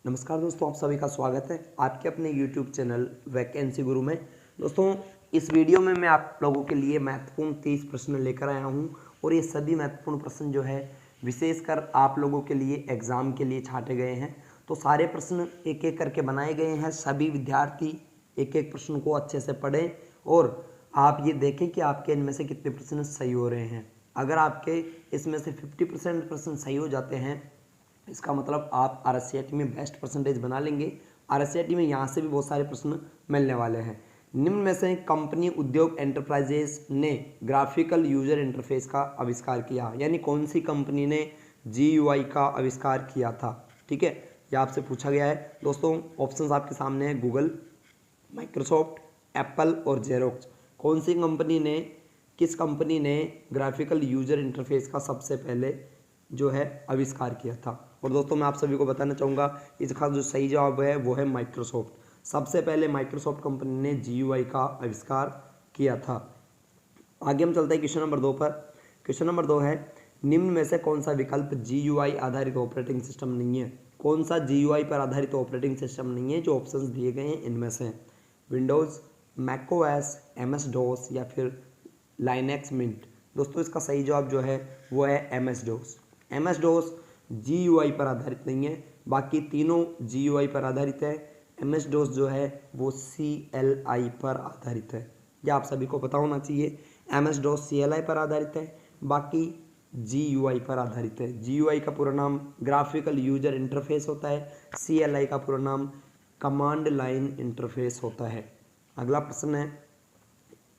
नमस्कार दोस्तों, आप सभी का स्वागत है आपके अपने YouTube चैनल वैकेंसी गुरु में। दोस्तों, इस वीडियो में मैं आप लोगों के लिए महत्वपूर्ण 30 प्रश्न लेकर आया हूं और ये सभी महत्वपूर्ण प्रश्न जो है विशेषकर आप लोगों के लिए एग्ज़ाम के लिए छांटे गए हैं। तो सारे प्रश्न एक एक करके बनाए गए हैं। सभी विद्यार्थी एक एक प्रश्न को अच्छे से पढ़ें और आप ये देखें कि आपके इनमें से कितने प्रश्न सही हो रहे हैं। अगर आपके इसमें से 50% प्रश्न सही हो जाते हैं, इसका मतलब आप आरएससीआईटी में बेस्ट परसेंटेज बना लेंगे। आरएससीआईटी में यहाँ से भी बहुत सारे प्रश्न मिलने वाले हैं। निम्न में से कंपनी उद्योग एंटरप्राइजेस ने ग्राफिकल यूजर इंटरफेस का आविष्कार किया, यानी कौन सी कंपनी ने जीयूआई का आविष्कार किया था। ठीक है, यह आपसे पूछा गया है। दोस्तों, ऑप्शंस आपके सामने है, गूगल, माइक्रोसॉफ्ट, एप्पल और जेरोक्स। कौन सी कंपनी ने, किस कंपनी ने ग्राफिकल यूजर इंटरफेस का सबसे पहले जो है आविष्कार किया था। और दोस्तों, मैं आप सभी को बताना चाहूँगा इसका जो सही जवाब है वो है माइक्रोसॉफ्ट। सबसे पहले माइक्रोसॉफ्ट कंपनी ने जीयूआई का आविष्कार किया था। आगे हम चलते हैं क्वेश्चन नंबर 2 पर। क्वेश्चन नंबर 2 है, निम्न में से कौन सा विकल्प जीयूआई आधारित ऑपरेटिंग सिस्टम नहीं है। कौन सा जीयूआई पर आधारित ऑपरेटिंग सिस्टम नहीं है। जो ऑप्शंस दिए गए हैं इनमें से विंडोज़, मैकओएस, एमएस डॉस या फिर लाइनेक्स मिंट। दोस्तों, इसका सही जवाब जो है वो है MS DOS. MS DOS GUI पर आधारित नहीं है, बाकी तीनों जीयूआई पर आधारित है। एमएस डॉस जो है वो सीएलआई पर आधारित है। यह आप सभी को पता होना चाहिए। एमएस डॉस सीएलआई पर आधारित है, बाकी जीयूआई पर आधारित है। जीयूआई का पूरा नाम ग्राफिकल यूजर इंटरफेस होता है, सीएलआई का पूरा नाम कमांड लाइन इंटरफेस होता है। अगला प्रश्न है,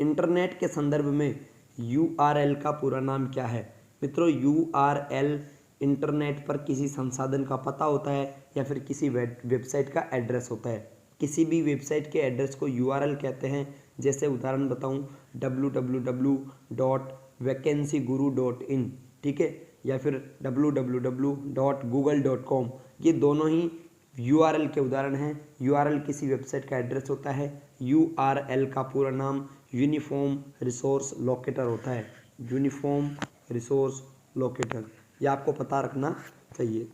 इंटरनेट के संदर्भ में यूआरएल का पूरा नाम क्या है। मित्रों, यूआरएल इंटरनेट पर किसी संसाधन का पता होता है या फिर किसी वेबसाइट का एड्रेस होता है। किसी भी वेबसाइट के एड्रेस को यूआरएल कहते हैं। जैसे उदाहरण बताऊं, www.vacancyguru.in, ठीक है, या फिर www.google.com। ये दोनों ही यूआरएल के उदाहरण हैं। यूआरएल किसी वेबसाइट का एड्रेस होता है। यूआरएल का पूरा नाम यूनिफॉर्म रिसोर्स लोकेटर होता है। यूनिफॉर्म रिसोर्स लोकेटर, यह आपको पता रखना चाहिए।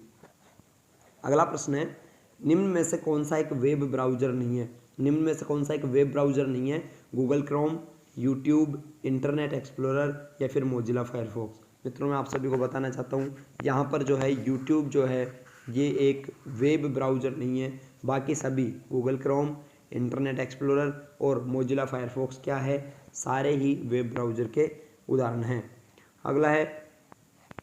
अगला प्रश्न है, निम्न में से कौन सा एक वेब ब्राउज़र नहीं है। निम्न में से कौन सा एक वेब ब्राउज़र नहीं है। Google Chrome, YouTube, internet explorer या फिर मोजिला फायरफॉक्स। मित्रों, मैं आप सभी को बताना चाहता हूँ यहाँ पर जो है यूट्यूब जो है ये एक वेब ब्राउज़र नहीं है। बाकी सभी गूगल क्रोम, इंटरनेट एक्सप्लोरर और मोजिला फायरफॉक्स क्या है, सारे ही वेब ब्राउज़र के उदाहरण हैं। अगला है,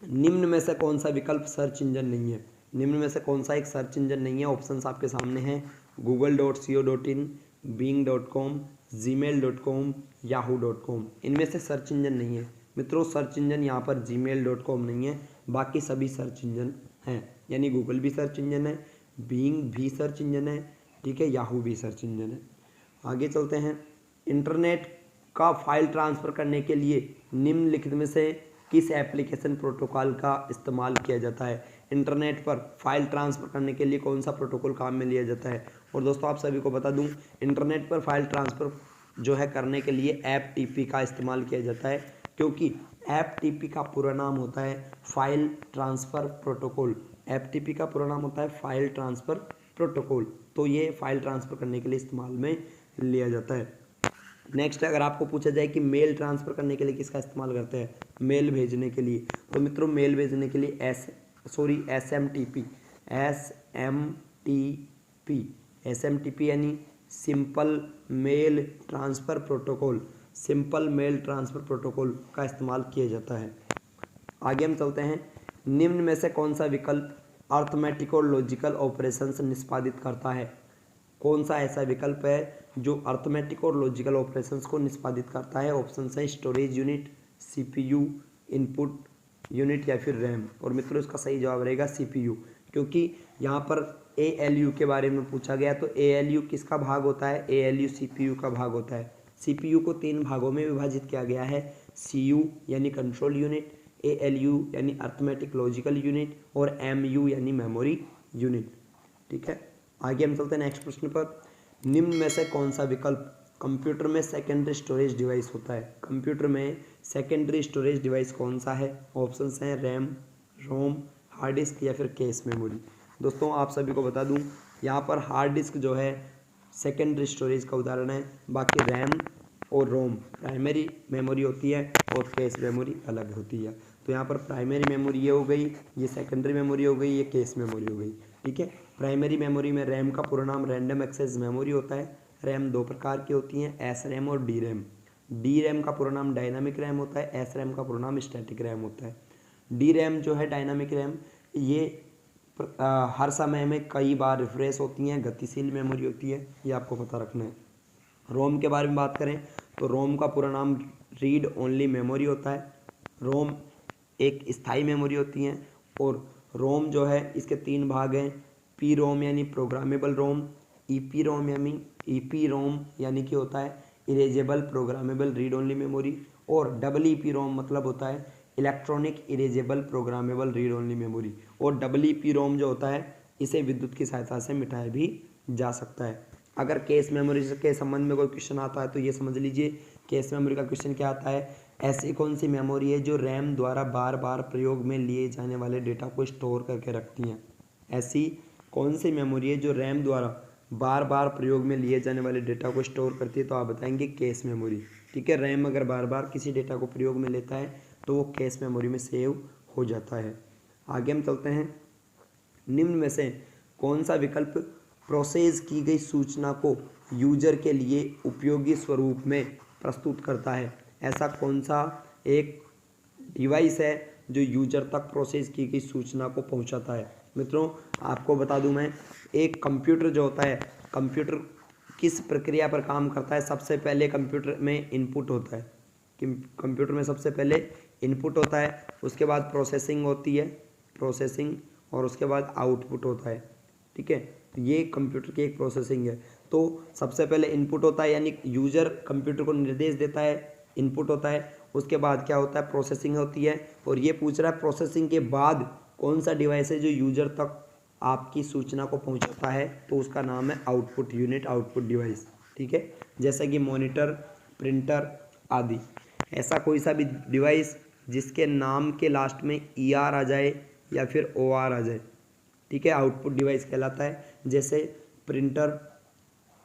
निम्न में से कौन सा विकल्प सर्च इंजन नहीं है। निम्न में से कौन सा एक सर्च इंजन नहीं है। ऑप्शंस आपके सामने हैं, google.co.in, bing.com, gmail.com, yahoo.com। इनमें से सर्च इंजन नहीं है। मित्रों, सर्च इंजन यहाँ पर gmail.com नहीं है, बाकी सभी सर्च इंजन हैं। यानी गूगल भी सर्च इंजन है, बीइंग भी सर्च इंजन है, ठीक है, याहू भी सर्च इंजन है। आगे चलते हैं, इंटरनेट का फाइल ट्रांसफ़र करने के लिए निम्नलिखित में से किस एप्लीकेशन प्रोटोकॉल का इस्तेमाल किया जाता है। इंटरनेट पर फाइल ट्रांसफ़र करने के लिए कौन सा प्रोटोकॉल काम में लिया जाता है। और दोस्तों, आप सभी को बता दूं, इंटरनेट पर फाइल ट्रांसफ़र जो है करने के लिए एफटीपी का इस्तेमाल किया जाता है, क्योंकि एफटीपी का पूरा नाम होता है फाइल ट्रांसफ़र प्रोटोकॉल। एफटीपी का पूरा नाम होता है फाइल ट्रांसफ़र प्रोटोकॉल। तो ये फाइल ट्रांसफ़र करने के लिए इस्तेमाल में लिया जाता है। नेक्स्ट, अगर आपको पूछा जाए कि मेल ट्रांसफ़र करने के लिए किसका इस्तेमाल करते हैं, मेल भेजने के लिए, तो मित्रों मेल भेजने के लिए एसएमटीपी यानी simple mail transfer protocol, simple mail transfer protocol का इस्तेमाल किया जाता है। आगे हम चलते हैं, निम्न में से कौन सा विकल्प अर्थमेटिक और लॉजिकल ऑपरेशंस निष्पादित करता है। कौन सा ऐसा विकल्प है जो अर्थमेटिक और लॉजिकल ऑपरेशंस को निष्पादित करता है। ऑप्शन है storage unit, CPU, input unit या फिर रैम। और मित्रों, इसका सही जवाब रहेगा सीपीयू, क्योंकि यहाँ पर एएलयू के बारे में पूछा गया। तो एएलयू किसका भाग होता है, एएलयू सीपीयू का भाग होता है। सीपीयू को 3 भागों में विभाजित किया गया है, सीयू यानी कंट्रोल यूनिट, एएलयू यानी अर्थमेटिक लॉजिकल यूनिट और एमयू यानी मेमोरी यूनिट। ठीक है, आगे हम चलते हैं नेक्स्ट प्रश्न पर। निम्न में से कौन सा विकल्प कंप्यूटर में सेकेंडरी स्टोरेज डिवाइस होता है। कंप्यूटर में सेकेंडरी स्टोरेज डिवाइस कौन सा है। ऑप्शंस हैं रैम, रोम, हार्ड डिस्क या फिर कैश मेमोरी। दोस्तों आप सभी को बता दूं, यहाँ पर हार्ड डिस्क जो है सेकेंडरी स्टोरेज का उदाहरण है। बाकी रैम और रोम प्राइमरी मेमोरी होती है और कैश मेमोरी अलग होती है। तो यहाँ पर प्राइमरी मेमोरी ये हो गई, ये सेकेंडरी मेमोरी हो गई, ये कैश मेमोरी हो गई। ठीक है, प्राइमरी मेमोरी में रैम का पूरा नाम रैंडम एक्सेस मेमोरी होता है। रैम दो प्रकार की होती हैं, एस रैम और डी रैम। डी रैम का पूरा नाम डायनामिक रैम होता है, एस रैम का पूरा नाम स्टैटिक रैम होता है। डी रैम जो है डायनामिक रैम, ये हर समय में कई बार रिफ्रेश होती हैं, गतिशील मेमोरी होती है, ये आपको पता रखना है। रोम के बारे में बात करें तो रोम का पूरा नाम रीड ओनली मेमोरी होता है। रोम एक स्थायी मेमोरी होती है और रोम जो है इसके तीन भाग हैं, पी रोम यानी प्रोग्रामेबल रोम, ईपी रोम यानी कि होता है erasable programmable read only memory, और डबल ईपी रोम मतलब होता है electronic erasable programmable read only memory. और डबल ईपी रोम जो होता है इसे विद्युत की सहायता से मिटाया भी जा सकता है। अगर कैश मेमोरी के संबंध में कोई क्वेश्चन आता है तो ये समझ लीजिए, कैश मेमोरी का क्वेश्चन क्या आता है, ऐसी कौन सी मेमोरी है जो रैम द्वारा बार बार प्रयोग में लिए जाने वाले डेटा को स्टोर करके रखती हैं। ऐसी कौन सी मेमोरी है जो रैम द्वारा बार बार प्रयोग में लिए जाने वाले डेटा को स्टोर करती है, तो आप बताएंगे कैश मेमोरी। ठीक है, रैम अगर बार बार किसी डेटा को प्रयोग में लेता है तो वो कैश मेमोरी में सेव हो जाता है। आगे हम चलते हैं, निम्न में से कौन सा विकल्प प्रोसेस की गई सूचना को यूजर के लिए उपयोगी स्वरूप में प्रस्तुत करता है। ऐसा कौन सा एक डिवाइस है जो यूजर तक प्रोसेस की गई सूचना को पहुंचाता है। मित्रों आपको बता दूं मैं, एक कंप्यूटर जो होता है, कंप्यूटर किस प्रक्रिया पर काम करता है। सबसे पहले कंप्यूटर में इनपुट होता है, कंप्यूटर में सबसे पहले इनपुट होता है, उसके बाद प्रोसेसिंग होती है, प्रोसेसिंग, और उसके बाद आउटपुट होता है। ठीक है, तो ये कंप्यूटर की एक प्रोसेसिंग है। तो सबसे पहले इनपुट होता है यानी यूजर कंप्यूटर को निर्देश देता है, इनपुट होता है, उसके बाद क्या होता है, प्रोसेसिंग होती है। और ये पूछ रहा है प्रोसेसिंग के बाद कौन सा डिवाइस है जो यूजर तक आपकी सूचना को पहुंचाता है, तो उसका नाम है आउटपुट यूनिट, आउटपुट डिवाइस। ठीक है, जैसे कि मॉनिटर, प्रिंटर आदि। ऐसा कोई सा भी डिवाइस जिसके नाम के लास्ट में ER आ जाए या फिर OR आ जाए, ठीक है, आउटपुट डिवाइस कहलाता है। जैसे प्रिंटर,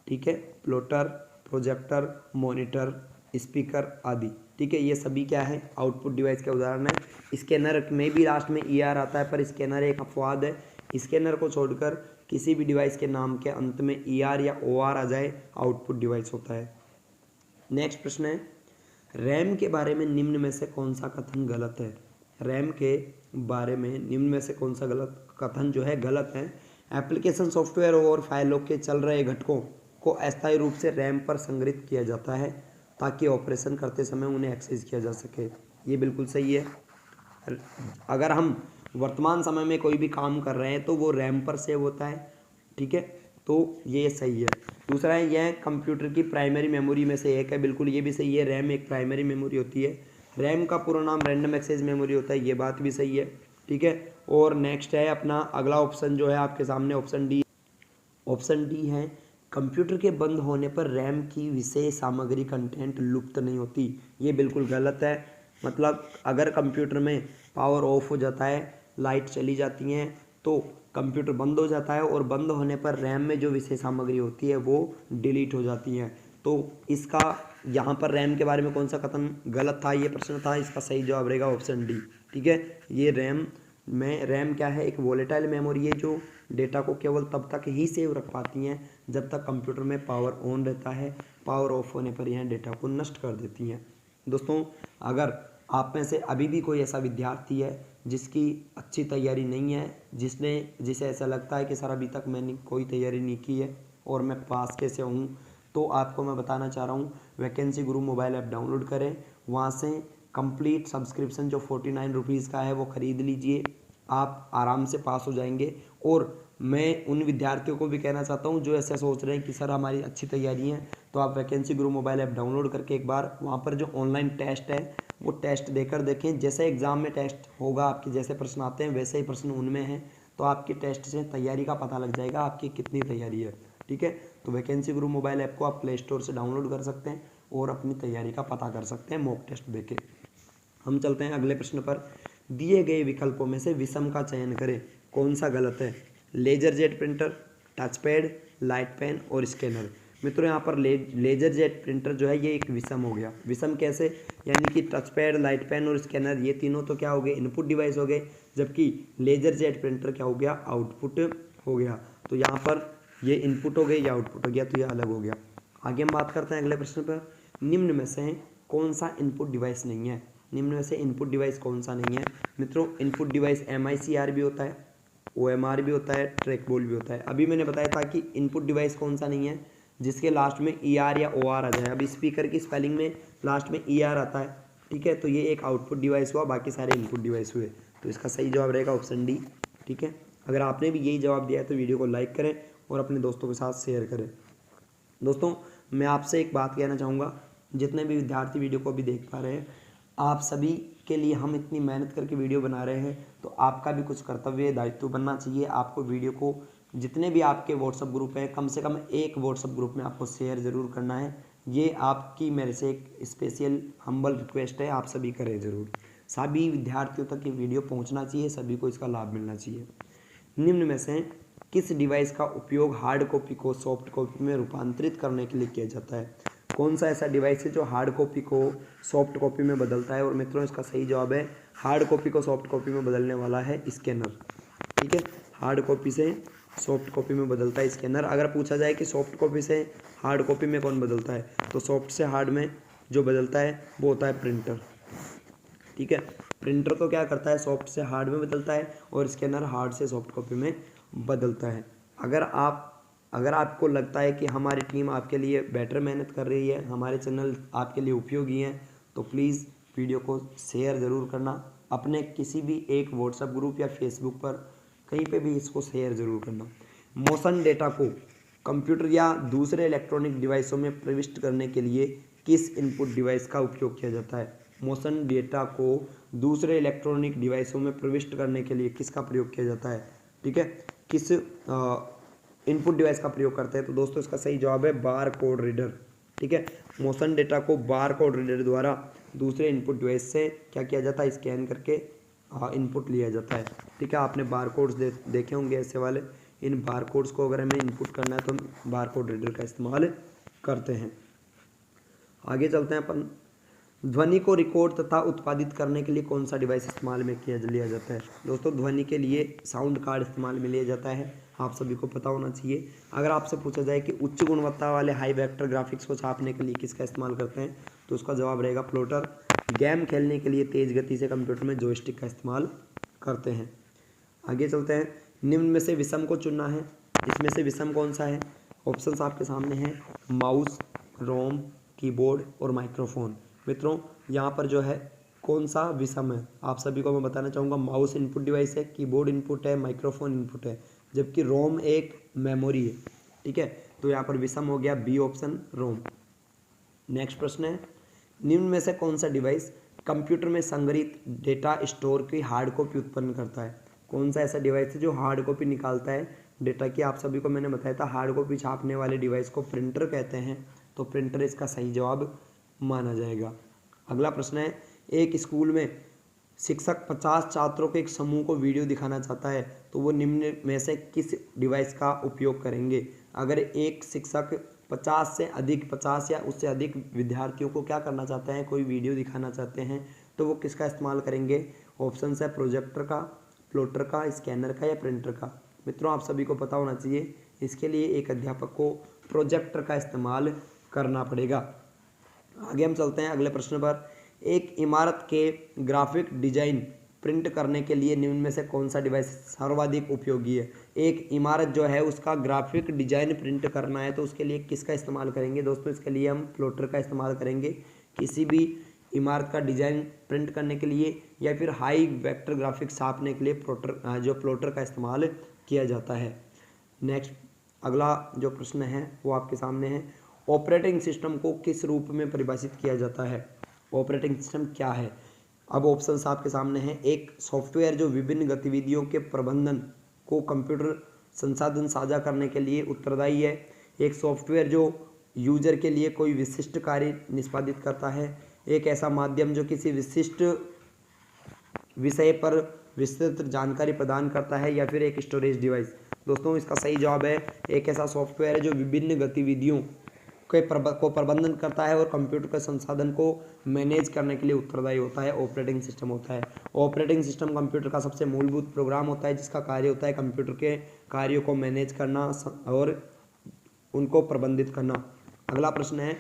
ठीक है, प्लॉटर, प्रोजेक्टर, मॉनिटर, स्पीकर आदि। ठीक है, ये सभी क्या है, आउटपुट डिवाइस के उदाहरण है। स्कैनर में भी लास्ट में ER आता है, पर स्कैनर एक अपवाद है। स्कैनर को छोड़कर किसी भी डिवाइस के नाम के अंत में ER या OR आ जाए, आउटपुट डिवाइस होता है। नेक्स्ट प्रश्न है, रैम के बारे में निम्न में से कौन सा कथन गलत है। रैम के बारे में निम्न में से कौन सा गलत कथन जो है गलत है। एप्लीकेशन सॉफ्टवेयर और फाइलों के चल रहे घटकों को अस्थायी रूप से रैम पर संग्रहित किया जाता है ताकि ऑपरेशन करते समय उन्हें एक्सेस किया जा सके। ये बिल्कुल सही है। अगर हम वर्तमान समय में कोई भी काम कर रहे हैं तो वो रैम पर सेव होता है। ठीक है, तो ये सही है। दूसरा है, यह कंप्यूटर की प्राइमरी मेमोरी में से एक है, बिल्कुल ये भी सही है। रैम एक प्राइमरी मेमोरी होती है। रैम का पूरा नाम रैंडम एक्सेस मेमोरी होता है, ये बात भी सही है। ठीक है, और नेक्स्ट है अपना अगला ऑप्शन जो है आपके सामने, ऑप्शन डी। ऑप्शन डी है, कंप्यूटर के बंद होने पर रैम की विशेष सामग्री कंटेंट लुप्त नहीं होती। ये बिल्कुल गलत है। मतलब अगर कंप्यूटर में पावर ऑफ हो जाता है, लाइट चली जाती हैं, तो कंप्यूटर बंद हो जाता है और बंद होने पर रैम में जो विशेष सामग्री होती है वो डिलीट हो जाती है। तो इसका यहाँ पर रैम के बारे में कौन सा कथन गलत था, ये प्रश्न था। इसका सही जवाब रहेगा ऑप्शन डी। ठीक है, ये रैम क्या है, एक वोलेटाइल मेमोरी है जो डेटा को केवल तब तक ही सेव रख पाती हैं जब तक कंप्यूटर में पावर ऑन रहता है। पावर ऑफ होने पर यह डेटा को नष्ट कर देती हैं। दोस्तों अगर आप में से अभी भी कोई ऐसा विद्यार्थी है जिसकी अच्छी तैयारी नहीं है, जिसे ऐसा लगता है कि सर अभी तक मैंने कोई तैयारी नहीं की है और मैं पास कैसे हूँ, तो आपको मैं बताना चाह रहा हूँ, वैकेंसी गुरु मोबाइल ऐप डाउनलोड करें, वहाँ से कंप्लीट सब्सक्रिप्शन जो 49 रुपीज़ का है वो ख़रीद लीजिए। आप आराम से पास हो जाएंगे। और मैं उन विद्यार्थियों को भी कहना चाहता हूँ जो ऐसा सोच रहे हैं कि सर हमारी अच्छी तैयारी है, तो आप वैकेंसी गुरु मोबाइल ऐप डाउनलोड करके एक बार वहाँ पर जो ऑनलाइन टेस्ट है वो टेस्ट देकर देखें। जैसे एग्ज़ाम में टेस्ट होगा, आपके जैसे प्रश्न आते हैं वैसे ही प्रश्न उनमें हैं, तो आपकी टेस्ट से तैयारी का पता लग जाएगा आपकी कितनी तैयारी है। ठीक है, तो वैकेंसी गुरु मोबाइल ऐप को आप प्ले स्टोर से डाउनलोड कर सकते हैं और अपनी तैयारी का पता कर सकते हैं मॉक टेस्ट देके। हम चलते हैं अगले प्रश्न पर। दिए गए विकल्पों में से विषम का चयन करें, कौन सा गलत है। Laser jet printer, touch pad, light pen और स्कैनर। मित्रों यहाँ पर लेजर जेट प्रिंटर जो है ये एक विषम हो गया। विषम कैसे? यानी कि टच पैड, लाइट पेन और स्कैनर ये तीनों तो क्या हो गए? इनपुट डिवाइस हो गए, जबकि लेजर जेट प्रिंटर क्या हो गया? आउटपुट हो गया। तो यहाँ पर ये इनपुट हो गए, या आउटपुट हो गया, तो ये अलग हो गया। आगे हम बात करते हैं अगले प्रश्न पर। निम्न में से कौन सा इनपुट डिवाइस नहीं है? निम्न में से इनपुट डिवाइस कौन सा नहीं है? मित्रों इनपुट डिवाइस MICR भी होता है, OMR भी होता है, ट्रैक बॉल भी होता है। अभी मैंने बताया था कि इनपुट डिवाइस कौन सा नहीं है, जिसके लास्ट में ER या OR आ जाए। अभी स्पीकर की स्पेलिंग में लास्ट में ER आता है, ठीक है, तो ये एक आउटपुट डिवाइस हुआ, बाकी सारे इनपुट डिवाइस हुए। तो इसका सही जवाब रहेगा ऑप्शन डी, ठीक है। अगर आपने भी यही जवाब दिया है तो वीडियो को लाइक करें और अपने दोस्तों के साथ शेयर करें। दोस्तों मैं आपसे एक बात कहना चाहूँगा, जितने भी विद्यार्थी वीडियो को अभी देख पा रहे हैं, आप सभी के लिए हम इतनी मेहनत करके वीडियो बना रहे हैं, तो आपका भी कुछ कर्तव्य दायित्व बनना चाहिए। आपको वीडियो को जितने भी आपके व्हाट्सएप ग्रुप हैं, कम से कम एक व्हाट्सएप ग्रुप में आपको शेयर ज़रूर करना है। ये आपकी मेरे से एक स्पेशल हम्बल रिक्वेस्ट है, आप सभी करें ज़रूर। सभी विद्यार्थियों तक ये वीडियो पहुँचना चाहिए, सभी को इसका लाभ मिलना चाहिए। निम्न में से किस डिवाइस का उपयोग हार्ड कॉपी को सॉफ्ट कॉपी में रूपांतरित करने के लिए किया जाता है? कौन सा ऐसा डिवाइस है जो हार्ड कॉपी को सॉफ्ट कॉपी में बदलता है? और मित्रों इसका सही जवाब है, हार्ड कॉपी को सॉफ्ट कॉपी में बदलने वाला है स्कैनर, ठीक है। हार्ड कॉपी से सॉफ्ट कॉपी में बदलता है स्कैनर। अगर पूछा जाए कि सॉफ्ट कॉपी से हार्ड कॉपी में कौन बदलता है, तो सॉफ्ट से हार्ड में जो बदलता है वो होता है प्रिंटर, ठीक है। प्रिंटर तो क्या करता है? सॉफ्ट से हार्ड में बदलता है, और स्कैनर हार्ड से सॉफ्ट कॉपी में बदलता है। अगर आपको लगता है कि हमारी टीम आपके लिए बेटर मेहनत कर रही है, हमारे चैनल आपके लिए उपयोगी हैं, तो प्लीज़ वीडियो को शेयर ज़रूर करना। अपने किसी भी एक व्हाट्सएप ग्रुप या फेसबुक पर कहीं पे भी इसको शेयर ज़रूर करना। मोशन डेटा को कंप्यूटर या दूसरे इलेक्ट्रॉनिक डिवाइसों में प्रविष्ट करने के लिए किस इनपुट डिवाइस का उपयोग किया जाता है? मोशन डेटा को दूसरे इलेक्ट्रॉनिक डिवाइसों में प्रविष्ट करने के लिए किसका प्रयोग किया जाता है, ठीक है, किस इनपुट डिवाइस का प्रयोग करते हैं? तो दोस्तों इसका सही जवाब है बार कोड रीडर, ठीक है। मोशन डेटा को बार कोड रीडर द्वारा दूसरे इनपुट डिवाइस से क्या किया जाता है? स्कैन करके इनपुट लिया जाता है, ठीक है। आपने बार कोड्स देखे होंगे ऐसे वाले। इन बार कोड्स को अगर हमें इनपुट करना है तो हम बार कोड रीडर का इस्तेमाल करते हैं। आगे चलते हैं अपन। ध्वनि को रिकॉर्ड तथा उत्पादित करने के लिए कौन सा डिवाइस इस्तेमाल में लिया जाता है? दोस्तों ध्वनि के लिए साउंड कार्ड इस्तेमाल में लिया जाता है, आप सभी को पता होना चाहिए। अगर आपसे पूछा जाए कि उच्च गुणवत्ता वाले हाई वेक्टर ग्राफिक्स को छापने के लिए किसका इस्तेमाल करते हैं, तो उसका जवाब रहेगा प्लॉटर। गेम खेलने के लिए तेज़ गति से कंप्यूटर में जॉयस्टिक का इस्तेमाल करते हैं। आगे चलते हैं। निम्न में से विषम को चुनना है, इसमें से विषम कौन सा है? ऑप्शंस आपके सामने हैं, माउस, रोम, कीबोर्ड और माइक्रोफोन। मित्रों यहाँ पर जो है कौन सा विषम है, आप सभी को मैं बताना चाहूँगा। माउस इनपुट डिवाइस है, कीबोर्ड इनपुट है, माइक्रोफोन इनपुट है, जबकि रोम एक मेमोरी है, ठीक है। तो यहाँ पर विषम हो गया बी ऑप्शन, रोम। नेक्स्ट प्रश्न है, निम्न में से कौन सा डिवाइस कंप्यूटर में संग्रहित डेटा स्टोर की हार्ड कॉपी उत्पन्न करता है? कौन सा ऐसा डिवाइस है जो हार्ड कॉपी निकालता है डेटा की? आप सभी को मैंने बताया था हार्ड कॉपी छापने वाले डिवाइस को प्रिंटर कहते हैं, तो प्रिंटर इसका सही जवाब माना जाएगा। अगला प्रश्न है, एक स्कूल में शिक्षक 50 छात्रों के एक समूह को वीडियो दिखाना चाहता है, तो वो निम्न में से किस डिवाइस का उपयोग करेंगे? अगर एक शिक्षक 50 या उससे अधिक विद्यार्थियों को क्या करना चाहते हैं, कोई वीडियो दिखाना चाहते हैं, तो वो किसका इस्तेमाल करेंगे? ऑप्शन है प्रोजेक्टर का, प्लॉटर का, स्कैनर का या प्रिंटर का। मित्रों आप सभी को पता होना चाहिए, इसके लिए एक अध्यापक को प्रोजेक्टर का इस्तेमाल करना पड़ेगा। आगे हम चलते हैं अगले प्रश्न पर। एक इमारत के ग्राफिक डिजाइन प्रिंट करने के लिए निम्न में से कौन सा डिवाइस सर्वाधिक उपयोगी है? एक इमारत जो है उसका ग्राफिक डिजाइन प्रिंट करना है, तो उसके लिए किसका इस्तेमाल करेंगे? दोस्तों इसके लिए हम प्लॉटर का इस्तेमाल करेंगे। किसी भी इमारत का डिजाइन प्रिंट करने के लिए या फिर हाई वेक्टर ग्राफिक्स छापने के लिए प्लॉटर का इस्तेमाल किया जाता है। नेक्स्ट अगला जो प्रश्न है वो आपके सामने है, ऑपरेटिंग सिस्टम को किस रूप में परिभाषित किया जाता है? ऑपरेटिंग सिस्टम क्या है? अब ऑप्शंस आपके सामने हैं। एक सॉफ्टवेयर जो विभिन्न गतिविधियों के प्रबंधन को कंप्यूटर संसाधन साझा करने के लिए उत्तरदायी है। एक सॉफ्टवेयर जो यूजर के लिए कोई विशिष्ट कार्य निष्पादित करता है। एक ऐसा माध्यम जो किसी विशिष्ट विषय पर विस्तृत जानकारी प्रदान करता है, या फिर एक स्टोरेज डिवाइस। दोस्तों इसका सही जवाब है एक ऐसा सॉफ्टवेयर है जो विभिन्न गतिविधियों को प्रबंधन करता है और कंप्यूटर के संसाधन को मैनेज करने के लिए उत्तरदायी होता है, ऑपरेटिंग सिस्टम होता है। ऑपरेटिंग सिस्टम कंप्यूटर का सबसे मूलभूत प्रोग्राम होता है जिसका कार्य होता है कंप्यूटर के कार्यों को मैनेज करना और उनको प्रबंधित करना। अगला प्रश्न है,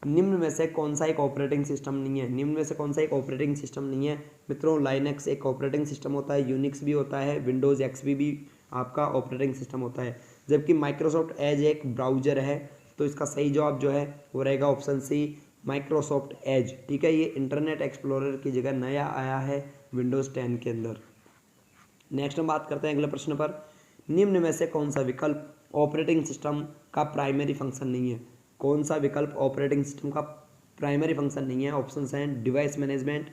निम्न में से कौन सा एक ऑपरेटिंग सिस्टम नहीं है? निम्न में से कौन सा एक ऑपरेटिंग सिस्टम नहीं है? मित्रों लाइनक्स एक ऑपरेटिंग सिस्टम होता है, यूनिक्स भी होता है, विंडोज़ एक्सपी भी आपका ऑपरेटिंग सिस्टम होता है, जबकि माइक्रोसॉफ्ट एज एक ब्राउजर है। तो इसका सही जवाब जो है वो रहेगा ऑप्शन सी, माइक्रोसॉफ्ट एज। ठीक है, ये इंटरनेट एक्सप्लोरर की जगह नया आया है विंडोज़ 10 के अंदर। नेक्स्ट हम बात करते हैं अगले प्रश्न पर, निम्न में से कौन सा विकल्प ऑपरेटिंग सिस्टम का प्राइमरी फंक्शन नहीं है? कौन सा विकल्प ऑपरेटिंग सिस्टम का प्राइमरी फंक्शन नहीं है? ऑप्शन हैं डिवाइस मैनेजमेंट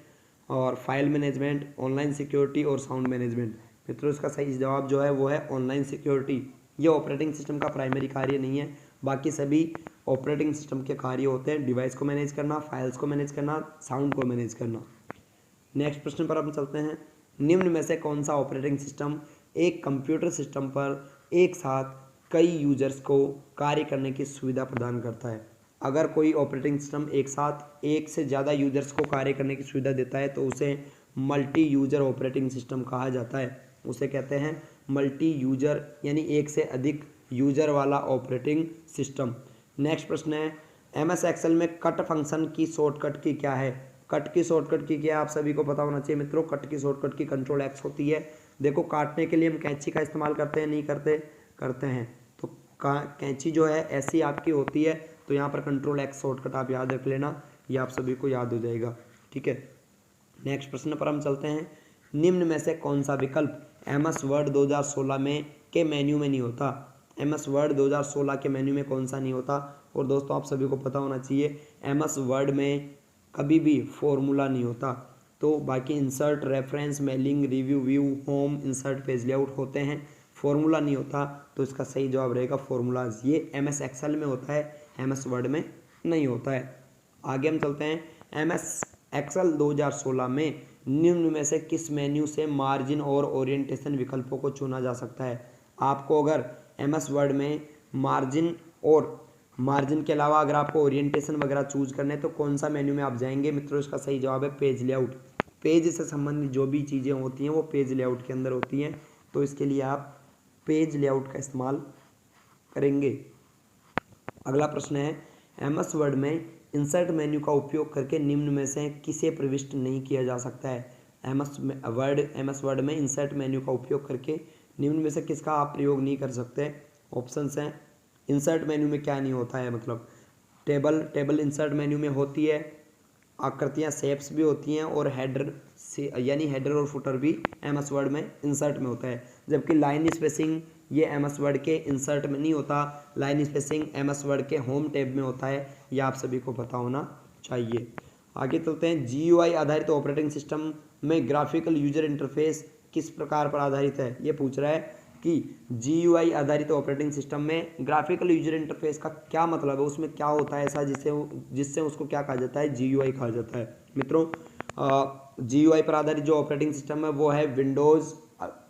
और फाइल मैनेजमेंट, ऑनलाइन सिक्योरिटी और साउंड मैनेजमेंट। मित्रों इसका सही जवाब जो है वो है ऑनलाइन सिक्योरिटी। ये ऑपरेटिंग सिस्टम का प्राइमरी कार्य नहीं है, बाकी सभी ऑपरेटिंग सिस्टम के कार्य होते हैं डिवाइस को मैनेज करना, फाइल्स को मैनेज करना, साउंड को मैनेज करना। नेक्स्ट प्रश्न पर हम चलते हैं, निम्न में से कौन सा ऑपरेटिंग सिस्टम एक कंप्यूटर सिस्टम पर एक साथ कई यूजर्स को कार्य करने की सुविधा प्रदान करता है? अगर कोई ऑपरेटिंग सिस्टम एक साथ एक से ज़्यादा यूजर्स को कार्य करने की सुविधा देता है तो उसे मल्टी यूजर ऑपरेटिंग सिस्टम कहा जाता है। उसे कहते हैं मल्टी यूजर, यानी एक से अधिक यूजर वाला ऑपरेटिंग सिस्टम। नेक्स्ट प्रश्न है, एमएस एक्सेल में कट फंक्शन की शॉर्टकट की क्या है? कट की शॉर्टकट की क्या है आप सभी को पता होना चाहिए मित्रों। कट की शॉर्टकट की कंट्रोल एक्स होती है। देखो काटने के लिए हम कैंची का इस्तेमाल करते हैं, नहीं करते? करते हैं। तो कैंची जो है ऐसी आपकी होती है, तो यहाँ पर कंट्रोल एक्स शॉर्टकट आप याद रख लेना, ये आप सभी को याद हो जाएगा। ठीक है, नेक्स्ट प्रश्न पर हम चलते हैं, निम्न में से कौन सा विकल्प एमएस वर्ड 2016 में के मेन्यू में नहीं होता? एमएस वर्ड 2016 के मेन्यू में कौन सा नहीं होता? और दोस्तों आप सभी को पता होना चाहिए एमएस वर्ड में कभी भी फॉर्मूला नहीं होता। तो बाकी insert, reference, mailing, review, view, home, insert, page layout होते हैं, फॉर्मूला नहीं होता। तो इसका सही जवाब रहेगा फॉर्मूलाज। ये एमएस एक्सेल में होता है, एमएस वर्ड में नहीं होता है। आगे हम चलते हैं, एमएस एक्सेल 2016 में निम्न में से किस मेन्यू से मार्जिन और ओरिएंटेशन विकल्पों को चुना जा सकता है? आपको अगर एमएस वर्ड में मार्जिन के अलावा अगर आपको ओरिएंटेशन वगैरह चूज करने हैं तो कौन सा मेन्यू में आप जाएंगे? मित्रों इसका सही जवाब है पेज लेआउट। पेज से संबंधित जो भी चीज़ें होती हैं वो पेज लेआउट के अंदर होती हैं, तो इसके लिए आप पेज लेआउट का इस्तेमाल करेंगे। अगला प्रश्न है, एमएस वर्ड में इंसर्ट मेन्यू का उपयोग करके निम्न में से किसे प्रविष्ट नहीं किया जा सकता है? एमएस वर्ड में इंसर्ट मेन्यू का उपयोग करके निम्न में से किसका आप प्रयोग नहीं कर सकते? ऑप्शंस हैं, इंसर्ट मेन्यू में क्या नहीं होता है, मतलब टेबल इंसर्ट मेन्यू में होती है, आकृतियाँ शेप्स भी होती हैं, और हेडर से यानी हेडर और फुटर भी एमएस वर्ड में इंसर्ट में होता है, जबकि लाइन स्पेसिंग ये एमएस वर्ड के इंसर्ट में नहीं होता। लाइन स्पेसिंग एमएस वर्ड के होम टैब में होता है, यह आप सभी को पता होना चाहिए। आगे चलते हैं, जीयूआई आधारित ऑपरेटिंग सिस्टम में ग्राफिकल यूजर इंटरफेस किस प्रकार पर आधारित है? ये पूछ रहा है कि जीयूआई आधारित ऑपरेटिंग सिस्टम में ग्राफिकल यूजर इंटरफेस का क्या मतलब है, उसमें क्या होता है ऐसा जिससे उसको क्या कहा जाता है? जीयूआई कहा जाता है। मित्रों जीयूआई पर आधारित जो ऑपरेटिंग सिस्टम है वो है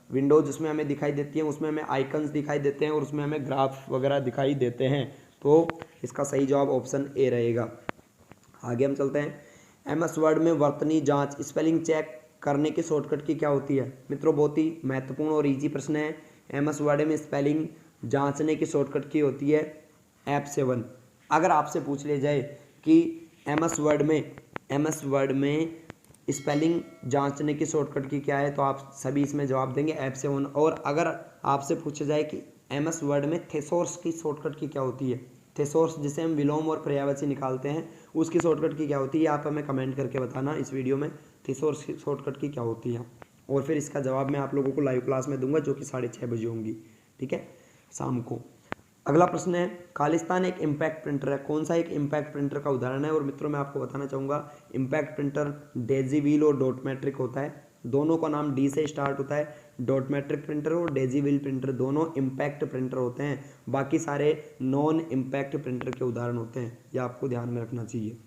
विंडोज जिसमें हमें दिखाई देती है, उसमें हमें आइकन्स दिखाई देते हैं और उसमें हमें ग्राफ वगैरह दिखाई देते हैं। तो इसका सही जवाब ऑप्शन ए रहेगा। आगे हम चलते हैं, एमएस वर्ड में वर्तनी जांच स्पेलिंग चेक करने की शॉर्टकट की क्या होती है? मित्रों बहुत ही महत्वपूर्ण और इजी प्रश्न है। एमएस वर्ड में स्पेलिंग जांचने की शॉर्टकट की होती है F7। अगर आपसे पूछ लिया जाए कि एमएस वर्ड में स्पेलिंग जांचने की शॉर्टकट की क्या है, तो आप सभी इसमें जवाब देंगे F7। और अगर आपसे पूछा जाए कि एमएस वर्ड में थेसोर्स की शॉर्टकट की क्या होती है, थेसोर्स जिसे हम विलोम और पर्यायवाची निकालते हैं, उसकी शॉर्टकट की क्या होती है, आप हमें कमेंट करके बताना इस वीडियो में थेसोर्स की शॉर्टकट की क्या होती है। और फिर इसका जवाब मैं आप लोगों को लाइव क्लास में दूंगा जो कि 6:30 बजे होंगी, ठीक है, शाम को। अगला प्रश्न है, खालिस्तान एक इम्पैक्ट प्रिंटर है, कौन सा एक इम्पैक्ट प्रिंटर का उदाहरण है? और मित्रों मैं आपको बताना चाहूँगा इम्पैक्ट प्रिंटर डेजी व्हील और डॉट मैट्रिक होता है, दोनों का नाम डी से स्टार्ट होता है। डॉट मैट्रिक प्रिंटर और डेजी व्हील प्रिंटर दोनों इम्पैक्ट प्रिंटर होते हैं, बाकी सारे नॉन इम्पैक्ट प्रिंटर के उदाहरण होते हैं, यह आपको ध्यान में रखना चाहिए।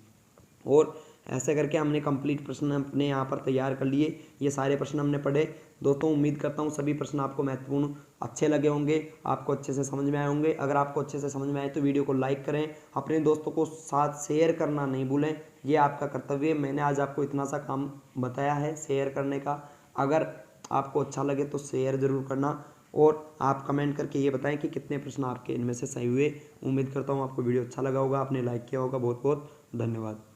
और ऐसे करके हमने कंप्लीट प्रश्न अपने यहाँ पर तैयार कर लिए। ये सारे प्रश्न हमने पढ़े। दोस्तों उम्मीद करता हूँ सभी प्रश्न आपको महत्वपूर्ण अच्छे लगे होंगे, आपको अच्छे से समझ में आए होंगे। अगर आपको अच्छे से समझ में आए तो वीडियो को लाइक करें, अपने दोस्तों को साथ शेयर करना नहीं भूलें, ये आपका कर्तव्य है। मैंने आज आपको इतना सा काम बताया है शेयर करने का। अगर आपको अच्छा लगे तो शेयर ज़रूर करना और आप कमेंट करके ये बताएं कि कितने प्रश्न आपके इनमें से सही हुए। उम्मीद करता हूँ आपको वीडियो अच्छा लगा होगा, आपने लाइक किया होगा। बहुत बहुत धन्यवाद।